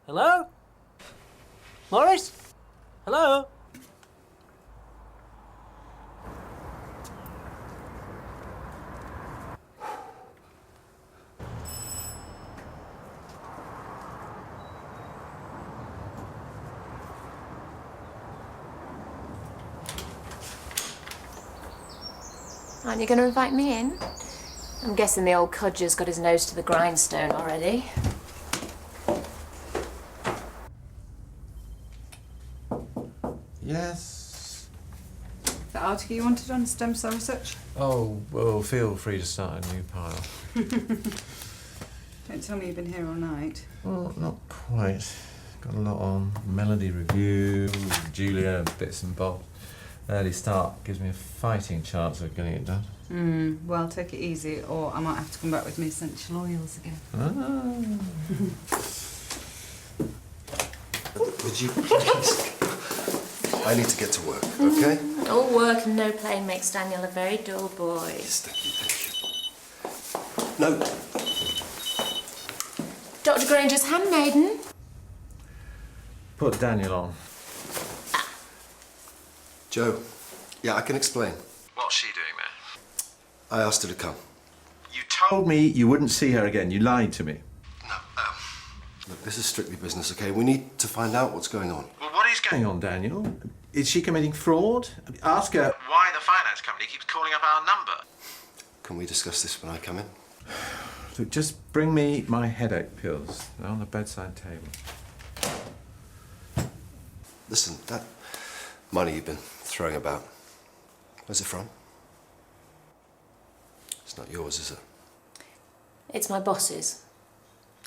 Hello? Morris? Hello? Aren't you going to invite me in? I'm guessing the old codger's got his nose to the grindstone already. Yes? The article you wanted on stem cell research? Oh, well, feel free to start a new pile. Don't tell me you've been here all night. Well, not quite. Got a lot on. Melody review, Julia, bits and bobs. Early start gives me a fighting chance of getting it done. Well, take it easy, or I might have to come back with my essential oils again. Would you please? I need to get to work, okay? All work and no play makes Daniel a very dull boy. Yes, thank you. No. Dr. Granger's handmaiden. Put Daniel on. Joe, yeah, I can explain. What's she doing there? I asked her to come. You told me you wouldn't see her again. You lied to me. No, look, this is strictly business, okay? We need to find out what's going on. Well, what is going on, Daniel? Is she committing fraud? Ask her why the finance company keeps calling up our number. Can we discuss this when I come in? Look, just bring me my headache pills. They're on the bedside table. Listen, that money you've been throwing about, where's it from? It's not yours, is it? It's my boss's.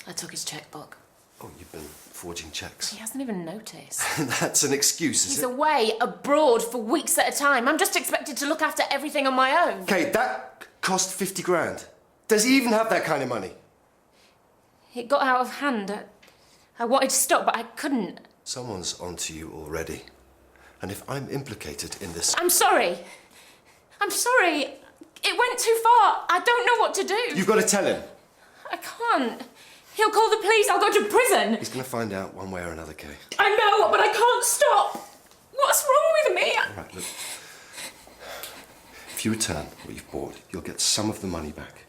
I took his checkbook. Oh, you've been forging checks. He hasn't even noticed. That's an excuse, is He's it? away abroad for weeks at a time. I'm just expected to look after everything on my own. Kate, that cost 50 grand. Does he even have that kind of money? It got out of hand. I wanted to stop, but I couldn't. Someone's onto you already. And if I'm implicated in this... I'm sorry. I'm sorry. It went too far. I don't know what to do. You've got to tell him. I can't. He'll call the police. I'll go to prison. He's going to find out one way or another, Kay. I know, but I can't stop. What's wrong with me? All right, look. If you return what you've bought, you'll get some of the money back.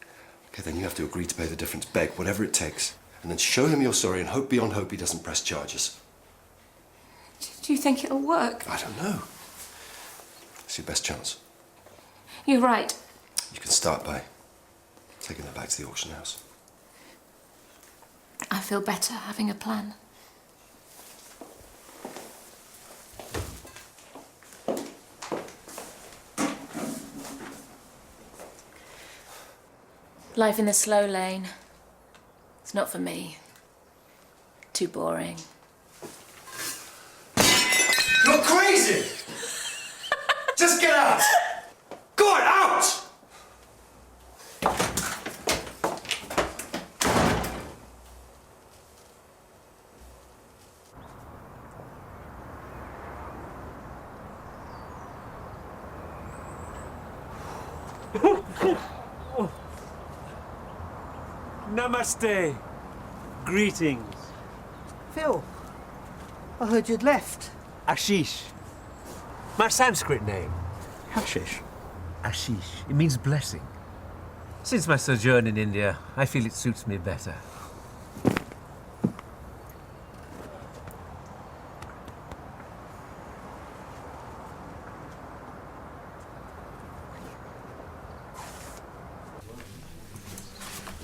Okay, then you have to agree to pay the difference, beg, whatever it takes. And then show him you're sorry and hope beyond hope he doesn't press charges. Do you think it'll work? I don't know. It's your best chance. You're right. You can start by taking her back to the auction house. I feel better having a plan. Life in the slow lane. It's not for me. Too boring. You're crazy! Just get out! Go on, out! Namaste. Greetings. Phil, I heard you'd left. Ashish. My Sanskrit name. Hashish. Ashish. It means blessing. Since my sojourn in India, I feel it suits me better.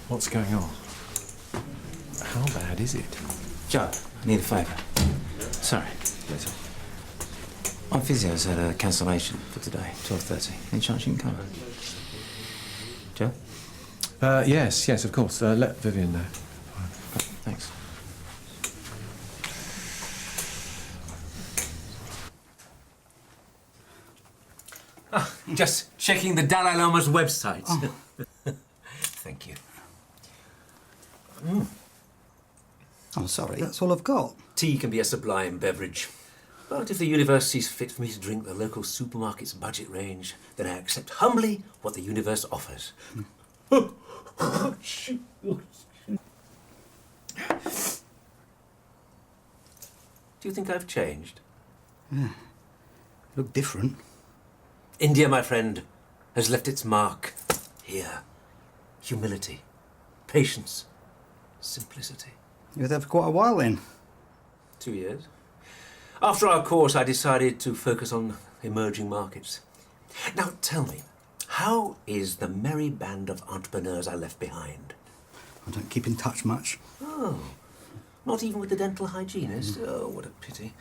What's going on? How bad is it? Joe, I need a favour. Sorry. My physio's had a cancellation for today, 12:30. Any chance you can come? Joe? Yes, of course. Let Vivian know. Thanks. Just checking the Dalai Lama's website. Oh. Thank you. I'm sorry, that's all I've got. Tea can be a sublime beverage. But if the universe sees fit for me to drink the local supermarket's budget range, then I accept humbly what the universe offers. Do you think I've changed? Look different. India, my friend, has left its mark here. Humility, patience, simplicity. You were there for quite a while then. 2 years. After our course, I decided to focus on emerging markets. Now, tell me, how is the merry band of entrepreneurs I left behind? I don't keep in touch much. Oh, not even with the dental hygienist? Oh, what a pity.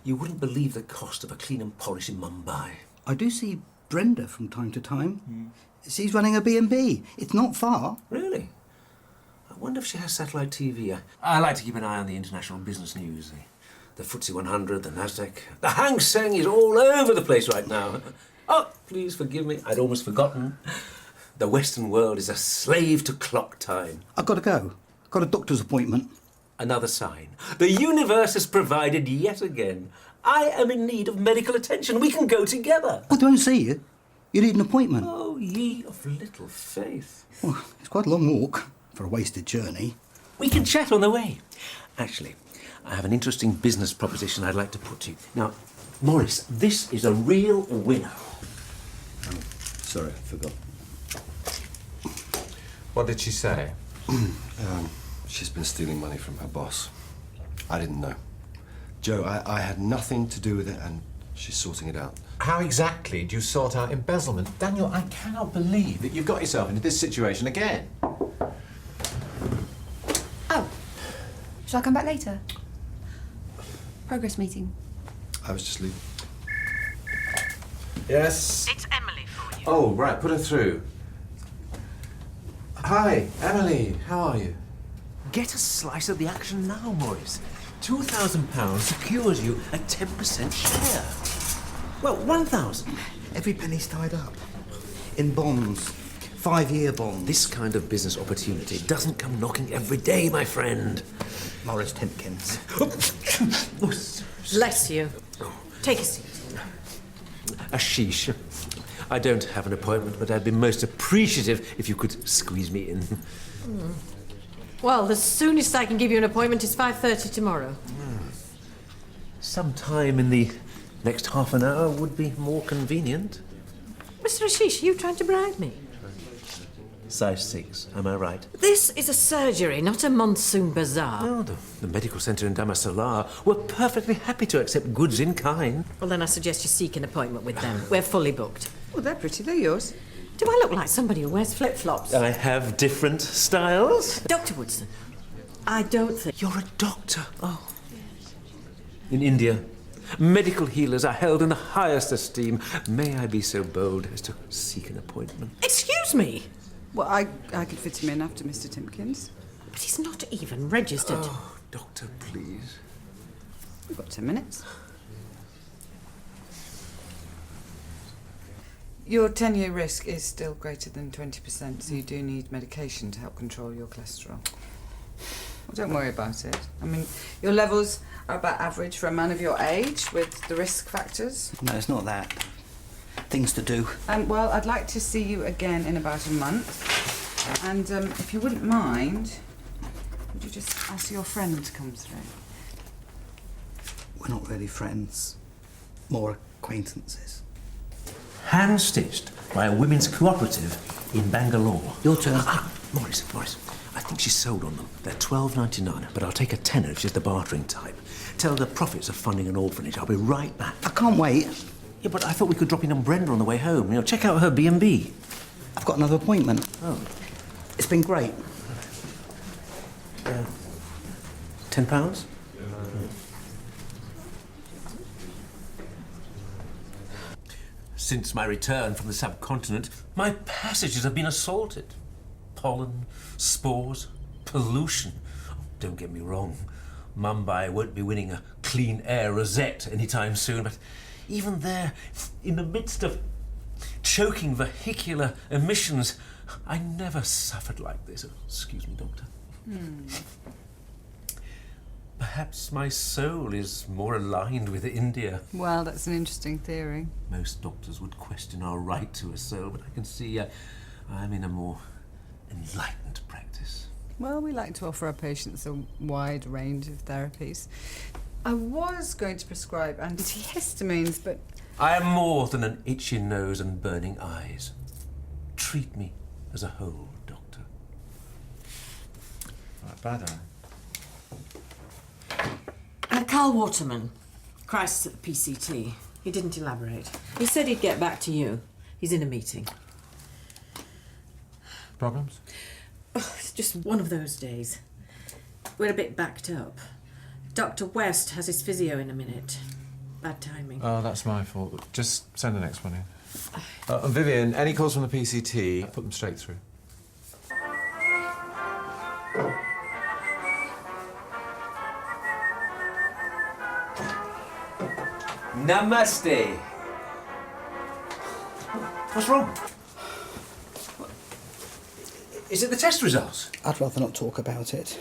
You wouldn't believe the cost of a clean and polish in Mumbai. I do see Brenda from time to time. She's running a B&B. It's not far. Really? I wonder if she has satellite TV. I like to keep an eye on the international business news. The FTSE 100, the Nasdaq. The Hang Seng is all over the place right now. Oh, please forgive me. I'd almost forgotten. The Western world is a slave to clock time. I've got to go. Got a doctor's appointment. Another sign. The universe has provided yet again. I am in need of medical attention. We can go together. I don't see you. You need an appointment. Oh, ye of little faith. Well, it's quite a long walk for a wasted journey. We can chat on the way. Actually, I have an interesting business proposition I'd like to put to you. Now, Maurice, this is a real winner. Sorry, I forgot. What did she say? She's been stealing money from her boss. I didn't know. Joe, I had nothing to do with it, and she's sorting it out. How exactly do you sort out embezzlement? Daniel, I cannot believe that you've got yourself into this situation again. Oh, shall I come back later? Progress meeting. I was just leaving. Yes? It's Emily for you. Oh, right, put her through. Hi, Emily, how are you? Get a slice of the action now, Maurice. £2,000 secures you a 10% share. Well, 1,000. Every penny's tied up. In bonds. 5-year bonds. This kind of business opportunity doesn't come knocking every day, my friend. Morris Timkins. Bless you. Take a seat. Ashish, I don't have an appointment, but I'd be most appreciative if you could squeeze me in. Well, the soonest I can give you an appointment is 5:30 tomorrow. Sometime in the next half an hour would be more convenient. Mr. Ashish, are you trying to bribe me? Size 6, am I right? This is a surgery, not a monsoon bazaar. Oh, the medical centre in Dharmsala were perfectly happy to accept goods in kind. Well, then I suggest you seek an appointment with them. We're fully booked. Oh, they're pretty. They're yours. Do I look like somebody who wears flip-flops? I have different styles. Dr. Woodson, I don't think... You're a doctor. Oh. In India, medical healers are held in the highest esteem. May I be so bold as to seek an appointment? Excuse me, Well, I could fit him in after Mr. Timkins. but he's not even registered. Oh, doctor, please. We've got 10 minutes. Your 10-year risk is still greater than 20%, so you do need medication to help control your cholesterol. Well, don't worry about it. I mean, your levels are about average for a man of your age with the risk factors. No, it's not that. Things to do. Well, I'd like to see you again in about a month. And if you wouldn't mind, would you just ask your friend to come through? We're not really friends. More acquaintances. Hand-stitched by a women's cooperative in Bangalore. Your turn. Maurice, I think she's sold on them. They're $12.99, but I'll take a tenner if she's the bartering type. Tell her the profits of funding an orphanage. I'll be right back. I can't wait. Yeah, but I thought we could drop in on Brenda on the way home. You know, check out her B&B. I've got another appointment. Oh. It's been great. £10? Since my return from the subcontinent, my passages have been assaulted. Pollen, spores, pollution. Oh, don't get me wrong. Mumbai won't be winning a clean air rosette anytime soon, but even there, in the midst of choking vehicular emissions, I never suffered like this. Oh, excuse me, Doctor. Perhaps my soul is more aligned with India. Well, that's an interesting theory. Most doctors would question our right to a soul, but I can see I'm in a more enlightened practice. Well, we like to offer our patients a wide range of therapies. I was going to prescribe antihistamines, but... I am more than an itching nose and burning eyes. Treat me as a whole, Doctor. Right, bad eye. Carl Waterman, crisis at the PCT. He didn't elaborate. He said he'd get back to you. He's in a meeting. Problems? Oh, it's just one of those days. We're a bit backed up. Dr. West has his physio in a minute. Bad timing. Oh, that's my fault. Just send the next one in. And Vivian, any calls from the PCT, put them straight through. Namaste. What's wrong? Is it the test results? I'd rather not talk about it.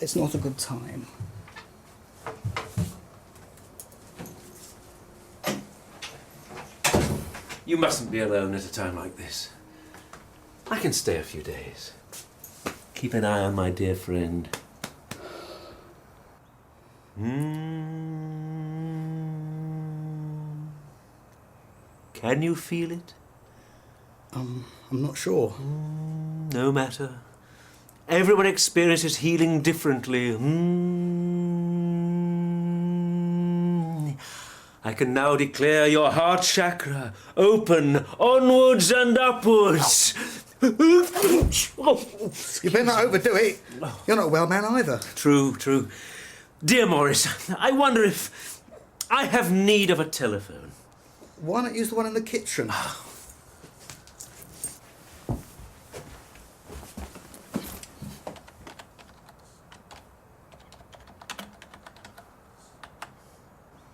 It's not a good time. You mustn't be alone at a time like this. I can stay a few days. Keep an eye on my dear friend. Can you feel it? I'm not sure. No matter. Everyone experiences healing differently. I can now declare your heart chakra open onwards and upwards. You better not overdo it. You're not a well man either. True, true. Dear Morris, I wonder if I have need of a telephone. Why not use the one in the kitchen?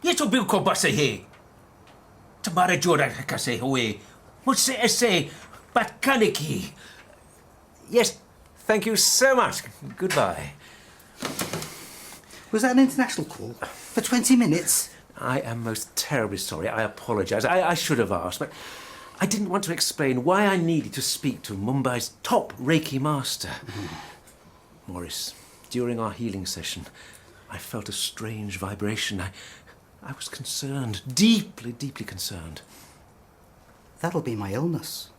Ye to bil ko basa he. Tamara jora ka se hoe. What say but kaniki. Yes, thank you so much. Goodbye. Was that an international call? For 20 minutes? I am most terribly sorry. I apologise. I should have asked, but I didn't want to explain why I needed to speak to Mumbai's top Reiki master. Morris, during our healing session, I felt a strange vibration. I was concerned, deeply, deeply concerned. That'll be my illness.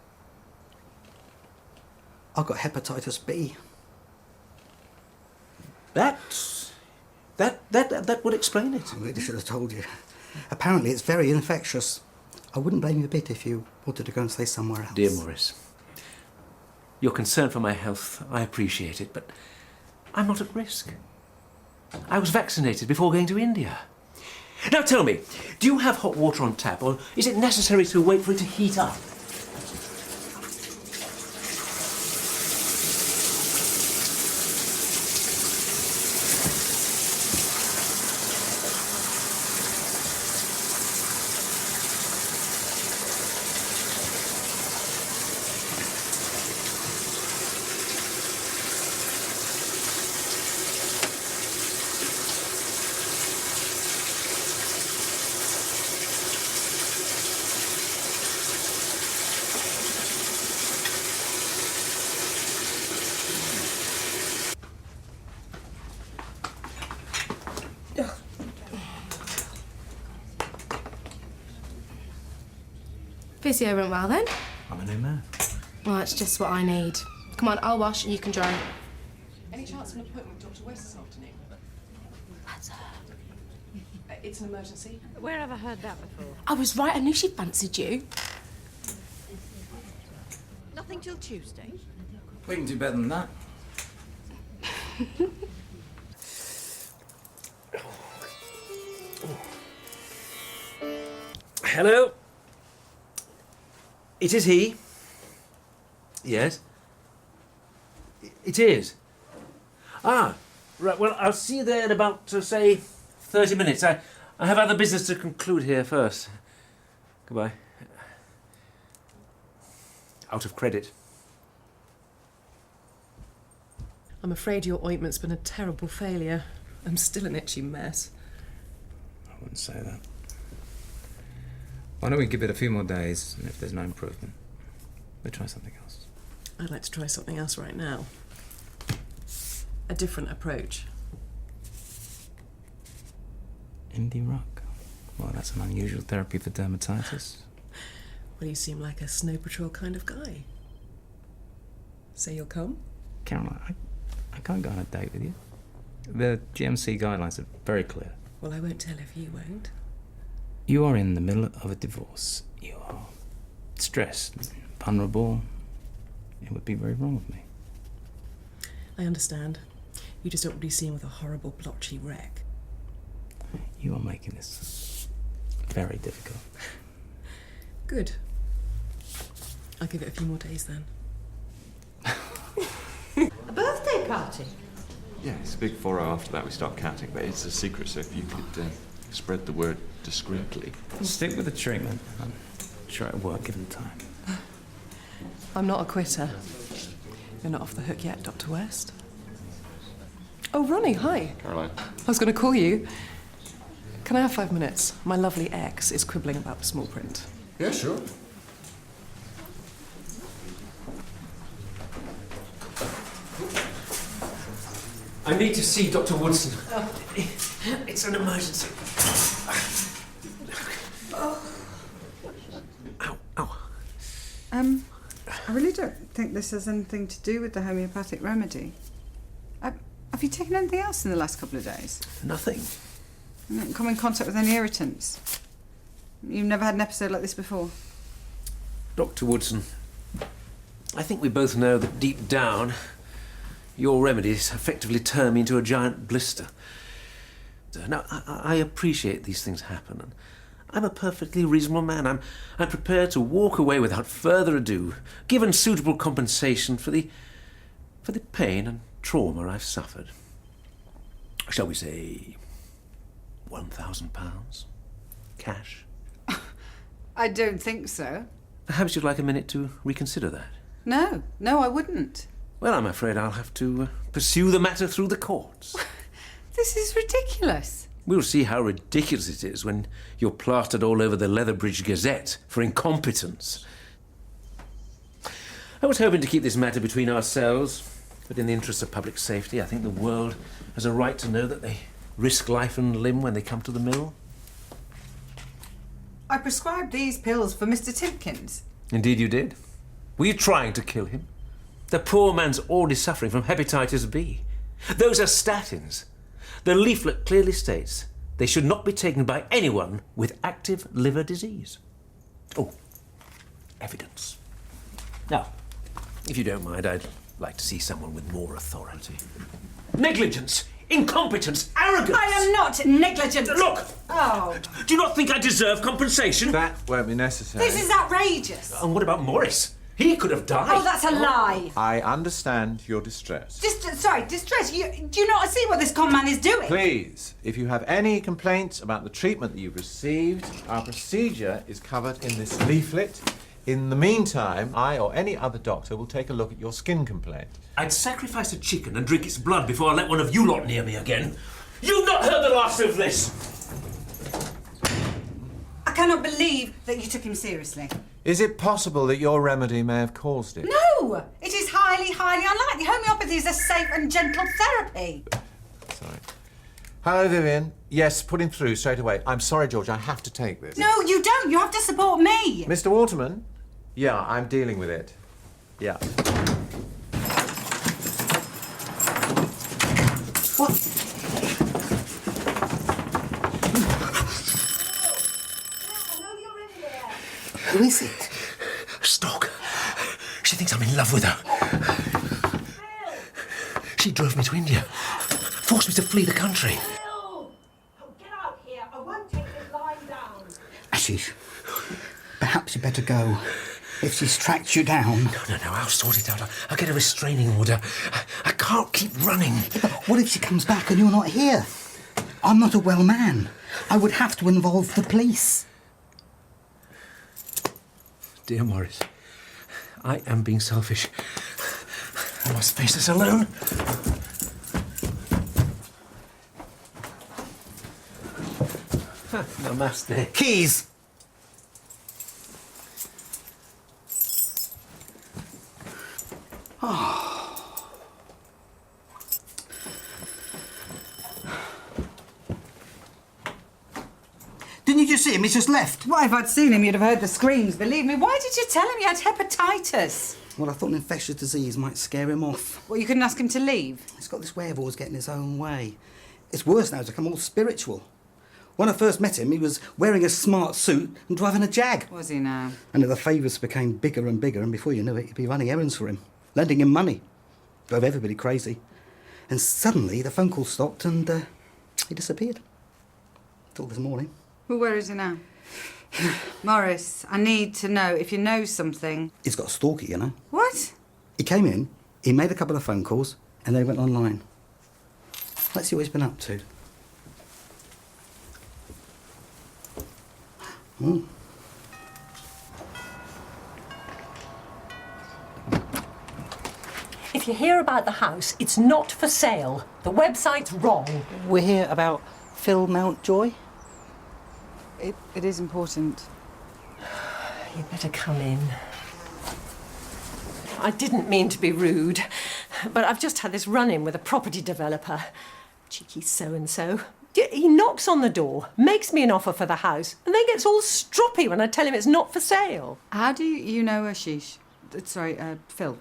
I've got hepatitis B. That would explain it. I really should have told you. Apparently it's very infectious. I wouldn't blame you a bit if you wanted to go and stay somewhere else. Dear Morris, your concern for my health, I appreciate it, but I'm not at risk. I was vaccinated before going to India. Now tell me, do you have hot water on tap, or is it necessary to wait for it to heat up? Physio went well then? I'm a new man. Well, that's just what I need. Come on, I'll wash and you can dry. Any chance of an appointment with Dr. West this afternoon? That's her. It's an emergency. Where have I heard that before? I was right, I knew she fancied you. Nothing till Tuesday. We can do better than that. Hello? It is he. Yes. It is. Ah, right, well, I'll see you there in about, say, 30 minutes. I have other business to conclude here first. Goodbye. Out of credit. I'm afraid your ointment's been a terrible failure. I'm still an itchy mess. I wouldn't say that. Why don't we give it a few more days, and if there's no improvement, we'll try something else. I'd like to try something else right now. A different approach. Indie rock? Well, that's an unusual therapy for dermatitis. Well, you seem like a Snow Patrol kind of guy. Say you'll come? Caroline, I can't go on a date with you. The GMC guidelines are very clear. Well, I won't tell if you won't. You are in the middle of a divorce. You are stressed, vulnerable. It would be very wrong of me. I understand. You just don't want to be seen with a horrible, blotchy wreck. You are making this very difficult. Good. I'll give it a few more days then. A birthday party? Yeah, it's a big 4 after that we start counting, but it's a secret, so if you could spread the word discreetly. Stick with the treatment. I'm sure it'll work given time. I'm not a quitter. You're not off the hook yet, Dr. West. Oh, Ronnie, hi. Caroline. I was going to call you. Can I have 5 minutes? My lovely ex is quibbling about the small print. Yeah, sure. I need to see Dr. Woodson. It's an emergency. Ow, ow. I really don't think this has anything to do with the homeopathic remedy. Have you taken anything else in the last couple of days? Nothing. You didn't come in contact with any irritants? You've never had an episode like this before? Dr. Woodson, I think we both know that deep down, your remedies effectively turn me into a giant blister. Now, I appreciate these things happen, and I'm a perfectly reasonable man. I'm prepared to walk away without further ado, given suitable compensation for the pain and trauma I've suffered. Shall we say £1,000? Cash? I don't think so. Perhaps you'd like a minute to reconsider that. No, I wouldn't. Well, I'm afraid I'll have to pursue the matter through the courts. This is ridiculous. We'll see how ridiculous it is when you're plastered all over the Leatherbridge Gazette for incompetence. I was hoping to keep this matter between ourselves, but in the interest of public safety, I think the world has a right to know that they risk life and limb when they come to the mill. I prescribed these pills for Mr. Timkins. Indeed you did. Were you trying to kill him? The poor man's already suffering from hepatitis B. Those are statins. The leaflet clearly states they should not be taken by anyone with active liver disease. Oh, evidence. Now, if you don't mind, I'd like to see someone with more authority. Negligence, incompetence, arrogance! I am not negligent! Look! Oh. Do you not think I deserve compensation? That won't be necessary. This is outrageous! And what about Morris? He could have died. Oh, that's a lie! I understand your distress. Distress. Do you not see what this con man is doing? Please, if you have any complaints about the treatment that you've received, our procedure is covered in this leaflet. In the meantime, I or any other doctor will take a look at your skin complaint. I'd sacrifice a chicken and drink its blood before I let one of you lot near me again. You've not heard the last of this! I cannot believe that you took him seriously. Is it possible that your remedy may have caused it? No! It is highly, highly unlikely. Homeopathy is a safe and gentle therapy. Sorry. Hello, Vivian. Yes, put him through straight away. I'm sorry, George, I have to take this. No, you don't. You have to support me. Mr. Waterman? Yeah, I'm dealing with it. Yeah. What? Who is it? Stalker. She thinks I'm in love with her. She drove me to India. Forced me to flee the country. Oh, get out here. I won't take this lying down. Ashish, perhaps you better go. If she's tracked you down... No, I'll sort it out. I'll get a restraining order. I can't keep running. But what if she comes back and you're not here? I'm not a well man. I would have to involve the police. Dear Morris, I am being selfish. I must face this alone. Namaste. Keys! you see him? He's just left. Well, if I'd seen him, you'd have heard the screams. Believe me. Why did you tell him he had hepatitis? Well, I thought an infectious disease might scare him off. Well, you couldn't ask him to leave? He's got this way of always getting his own way. It's worse now, he's become all spiritual. When I first met him, he was wearing a smart suit and driving a Jag. Was he now? And the favours became bigger and bigger, and before you knew it, you'd be running errands for him, lending him money. Drove everybody crazy. And suddenly, the phone call stopped and he disappeared. Till this morning. Well, where is he now? Morris, I need to know if you know something. He's got a stalker, you know. What? He came in, he made a couple of phone calls, and then he went online. Let's see what he's been up to. Mm. If you hear about the house, it's not for sale. The website's wrong. We're here about Phil Mountjoy. It is important. You'd better come in. I didn't mean to be rude, but I've just had this run-in with a property developer. Cheeky so-and-so. He knocks on the door, makes me an offer for the house, and then gets all stroppy when I tell him it's not for sale. How do you know Ashish? Sorry, Phil.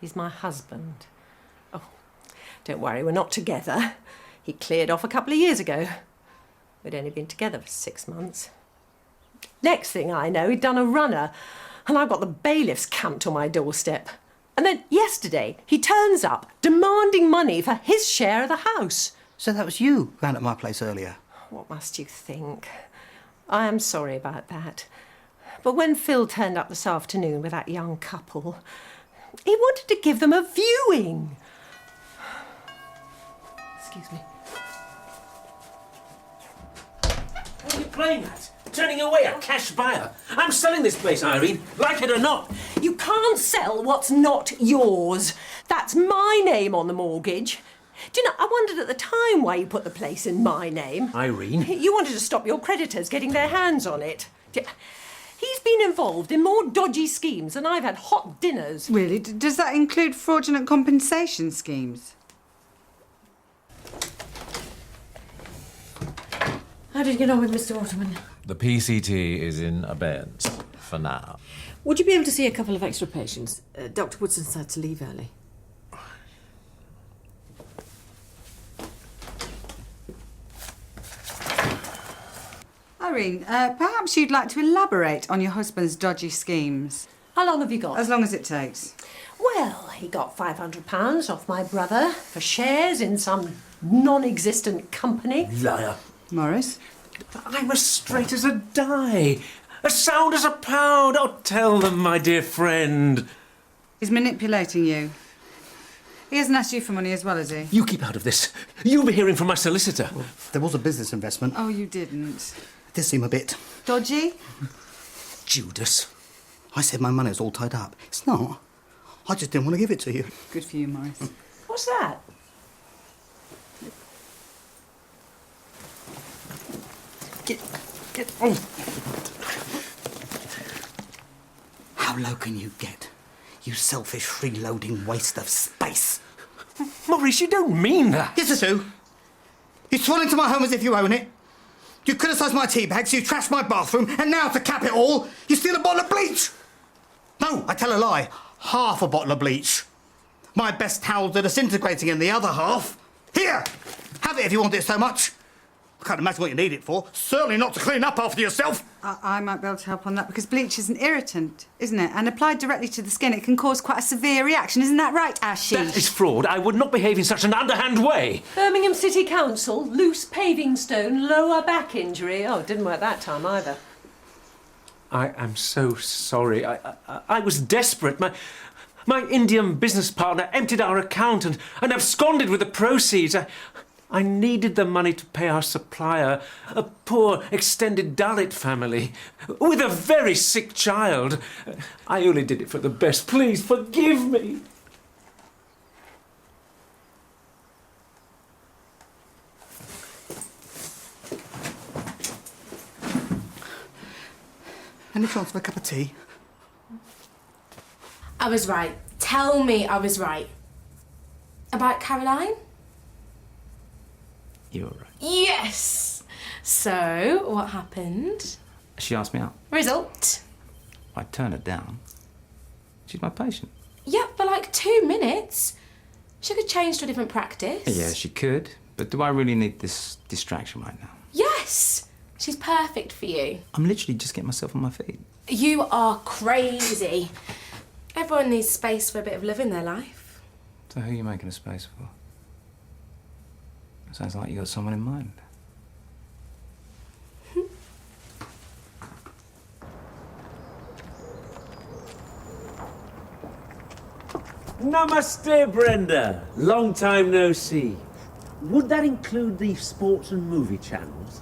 He's my husband. Oh, don't worry, we're not together. He cleared off a couple of years ago. We'd only been together for 6 months. Next thing I know, he'd done a runner, and I've got the bailiffs camped on my doorstep. And then yesterday, he turns up demanding money for his share of the house. So that was you round at my place earlier? What must you think? I am sorry about that. But when Phil turned up this afternoon with that young couple, he wanted to give them a viewing. Excuse me. What are you playing at? Turning away a cash buyer. I'm selling this place, Irene, like it or not. You can't sell what's not yours. That's my name on the mortgage. Do you know, I wondered at the time why you put the place in my name. Irene? You wanted to stop your creditors getting their hands on it. He's been involved in more dodgy schemes than I've had hot dinners. Really? Does that include fraudulent compensation schemes? How did you get on with Mr. Ottoman? The PCT is in abeyance for now. Would you be able to see a couple of extra patients? Dr. Woodson's had to leave early. Irene, perhaps you'd like to elaborate on your husband's dodgy schemes. How long have you got? As long as it takes. Well, he got £500 off my brother for shares in some non-existent company. Liar. Morris? I'm as straight as a die. As sound as a pound. Oh, tell them, my dear friend. He's manipulating you. He hasn't asked you for money as well, has he? You keep out of this. You'll be hearing from my solicitor. Well, there was a business investment. Oh, you didn't. It did seem a bit... Dodgy? Judas. I said my money was all tied up. It's not. I just didn't want to give it to you. Good for you, Morris. What's that? Get on. How low can you get? You selfish, freeloading waste of space. Maurice, you don't mean that. Yes, I do. You swan into my home as if you own it. You criticise my tea bags, you trash my bathroom, and now, to cap it all, you steal a bottle of bleach. No, I tell a lie. Half a bottle of bleach. My best towels are disintegrating in the other half. Here! Have it if you want it so much. I can't imagine what you need it for. Certainly not to clean up after yourself. I might be able to help on that because bleach is an irritant, isn't it? And applied directly to the skin, it can cause quite a severe reaction. Isn't that right, Ashish? That is fraud. I would not behave in such an underhand way. Birmingham City Council, loose paving stone, lower back injury. Oh, it didn't work that time either. I am so sorry. I was desperate. My Indian business partner emptied our account and absconded with the proceeds. I needed the money to pay our supplier, a poor extended Dalit family, with a very sick child. I only did it for the best. Please forgive me. Any chance of a cup of tea? I was right. Tell me I was right. About Caroline? You were right. Yes! So, what happened? She asked me out. Result? I turned her down. She's my patient. Yeah, for like 2 minutes. She could change to a different practice. Yeah, she could. But do I really need this distraction right now? Yes! She's perfect for you. I'm literally just getting myself on my feet. You are crazy. Everyone needs space for a bit of love in their life. So who are you making a space for? Sounds like you got someone in mind. Namaste, Brenda. Long time no see. Would that include the sports and movie channels?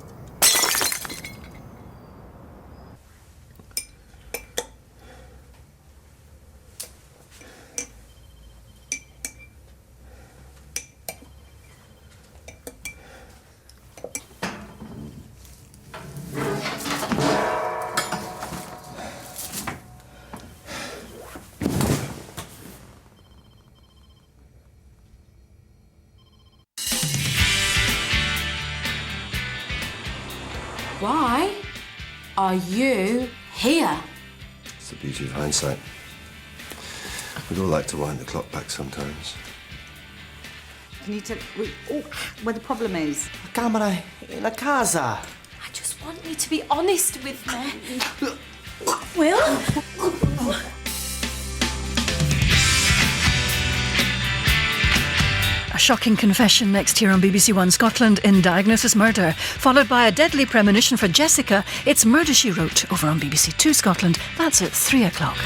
Why are you here? It's the beauty of hindsight. We'd all like to wind the clock back sometimes. Can you tell where the problem is? La camera in la casa. I just want you to be honest with me. Will? A shocking confession next here on BBC1 Scotland in Diagnosis Murder, followed by a deadly premonition for Jessica. It's Murder, She Wrote over on BBC2 Scotland. That's at 3 o'clock.